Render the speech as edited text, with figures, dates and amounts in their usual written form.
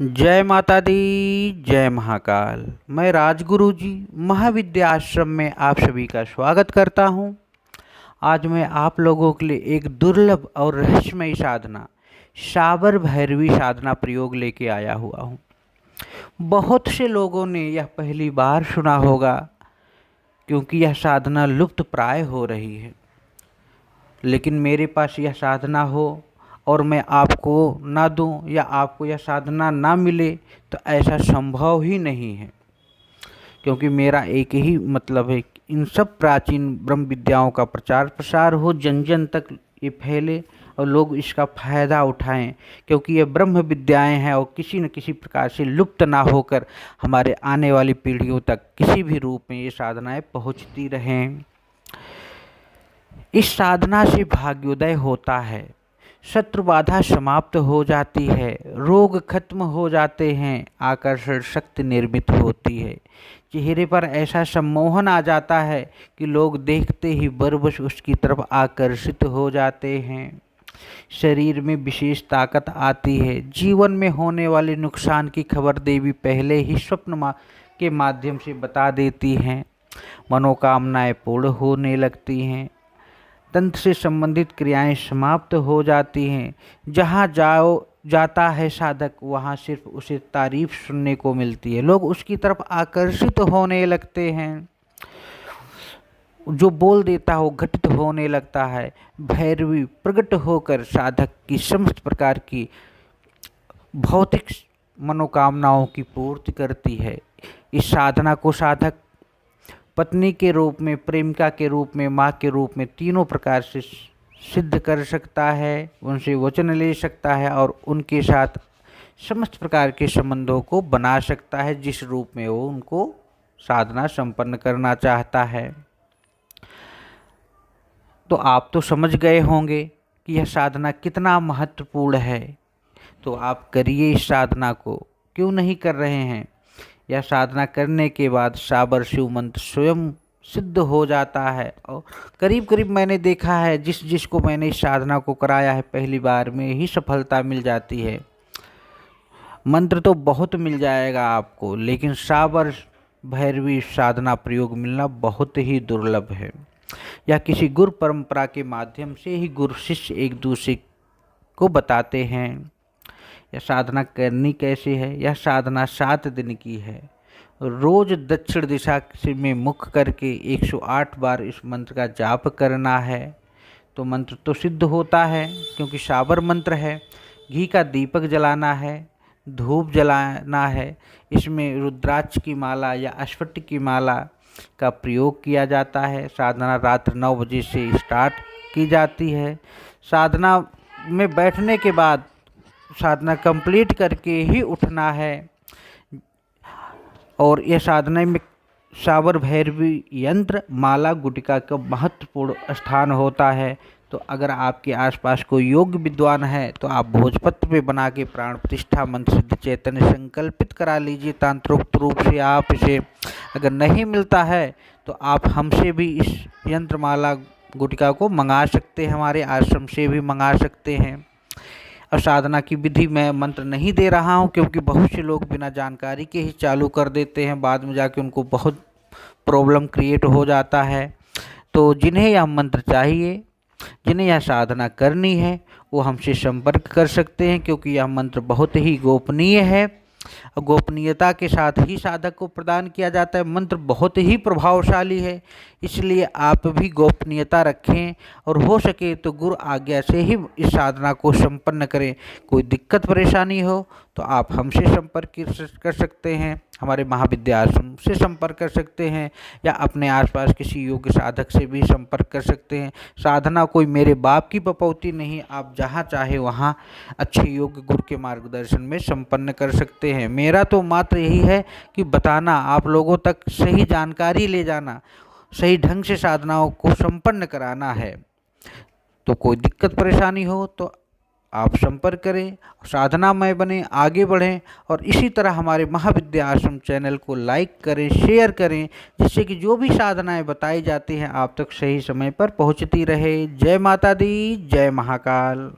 जय माता दी, जय महाकाल। मैं राजगुरु जी महाविद्या आश्रम में आप सभी का स्वागत करता हूं। आज मैं आप लोगों के लिए एक दुर्लभ और रहस्यमयी साधना शाबर भैरवी साधना प्रयोग लेके आया हुआ हूं। बहुत से लोगों ने यह पहली बार सुना होगा क्योंकि यह साधना लुप्त प्राय हो रही है, लेकिन मेरे पास यह साधना हो और मैं आपको ना दूं या आपको यह साधना ना मिले तो ऐसा संभव ही नहीं है। क्योंकि मेरा एक ही मतलब है कि इन सब प्राचीन ब्रह्म विद्याओं का प्रचार प्रसार हो, जन जन तक ये फैले और लोग इसका फ़ायदा उठाएं। क्योंकि ये ब्रह्म विद्याएं हैं और किसी न किसी प्रकार से लुप्त ना होकर हमारे आने वाली पीढ़ियों तक किसी भी रूप में ये साधनाएं पहुंचती रहें। इस साधना से भाग्योदय होता है, शत्रु बाधा समाप्त हो जाती है, रोग खत्म हो जाते हैं, आकर्षण शक्ति निर्मित होती है, चेहरे पर ऐसा सम्मोहन आ जाता है कि लोग देखते ही बरबस उसकी तरफ आकर्षित हो जाते हैं। शरीर में विशेष ताकत आती है, जीवन में होने वाले नुकसान की खबर देवी पहले ही स्वप्न के माध्यम से बता देती हैं। मनोकामनाएं पूर्ण होने लगती हैं, तंत्र से संबंधित क्रियाएं समाप्त हो जाती हैं। जहाँ जाता है साधक वहाँ सिर्फ उसे तारीफ सुनने को मिलती है, लोग उसकी तरफ आकर्षित होने लगते हैं। जो बोल देता हो घटित होने लगता है। भैरवी प्रकट होकर साधक की समस्त प्रकार की भौतिक मनोकामनाओं की पूर्ति करती है। इस साधना को साधक पत्नी के रूप में, प्रेमिका के रूप में, माँ के रूप में तीनों प्रकार से सिद्ध कर सकता है, उनसे वचन ले सकता है और उनके साथ समस्त प्रकार के संबंधों को बना सकता है जिस रूप में वो उनको साधना संपन्न करना चाहता है। तो आप तो समझ गए होंगे कि यह साधना कितना महत्वपूर्ण है। तो आप करिए इस साधना को, क्यों नहीं कर रहे हैं। यह साधना करने के बाद शाबर शिव मंत्र स्वयं सिद्ध हो जाता है और करीब करीब मैंने देखा है जिसको मैंने इस साधना को कराया है पहली बार में ही सफलता मिल जाती है। मंत्र तो बहुत मिल जाएगा आपको, लेकिन शाबर भैरवी साधना प्रयोग मिलना बहुत ही दुर्लभ है। यह किसी गुरु परंपरा के माध्यम से ही गुरु शिष्य एक दूसरे को बताते हैं। यह साधना करनी कैसे है। यह साधना 7 दिन की है। रोज दक्षिण दिशा में मुख करके 108 बार इस मंत्र का जाप करना है तो मंत्र तो सिद्ध होता है, क्योंकि शाबर मंत्र है। घी का दीपक जलाना है, धूप जलाना है। इसमें रुद्राक्ष की माला या अस्फटिक की माला का प्रयोग किया जाता है। साधना रात्र 9 बजे से स्टार्ट की जाती है। साधना में बैठने के बाद साधना कंप्लीट करके ही उठना है। और यह साधना में शाबर भैरवी यंत्र, माला, गुटिका का महत्वपूर्ण स्थान होता है। तो अगर आपके आसपास कोई योग्य विद्वान है तो आप भोजपत्र पे बना के प्राण प्रतिष्ठा मंत्र सिद्ध चैतन्य संकल्पित करा लीजिए तांत्रोक्त रूप से आप इसे। अगर नहीं मिलता है तो आप हमसे भी इस यंत्र, माला, गुटिका को मंगा सकते हैं, हमारे आश्रम से भी मंगा सकते हैं। और साधना की विधि मैं मंत्र नहीं दे रहा हूं, क्योंकि बहुत से लोग बिना जानकारी के ही चालू कर देते हैं, बाद में जाके उनको बहुत प्रॉब्लम क्रिएट हो जाता है। तो जिन्हें यह मंत्र चाहिए, जिन्हें यह साधना करनी है, वो हमसे संपर्क कर सकते हैं, क्योंकि यह मंत्र बहुत ही गोपनीय है। गोपनीयता के साथ ही साधक को प्रदान किया जाता है। मंत्र बहुत ही प्रभावशाली है, इसलिए आप भी गोपनीयता रखें और हो सके तो गुरु आज्ञा से ही इस साधना को संपन्न करें। कोई दिक्कत परेशानी हो तो आप हमसे संपर्क कर सकते हैं, हमारे महाविद्या आश्रम से संपर्क कर सकते हैं, या अपने आसपास किसी योग्य साधक से भी संपर्क कर सकते हैं। साधना कोई मेरे बाप की पपौती नहीं, आप जहाँ चाहे वहाँ अच्छे योग्य गुरु के मार्गदर्शन में संपन्न कर सकते हैं। मेरा तो मात्र यही है कि बताना, आप लोगों तक सही जानकारी ले जाना, सही ढंग से साधनाओं को संपन्न कराना है। तो कोई दिक्कत परेशानी हो तो आप संपर्क करें, साधनामय बने, आगे बढ़ें और इसी तरह हमारे महाविद्या आश्रम चैनल को लाइक करें, शेयर करें, जिससे कि जो भी साधनाएं बताई जाती हैं आप तक सही समय पर पहुंचती रहे। जय माता दी, जय महाकाल।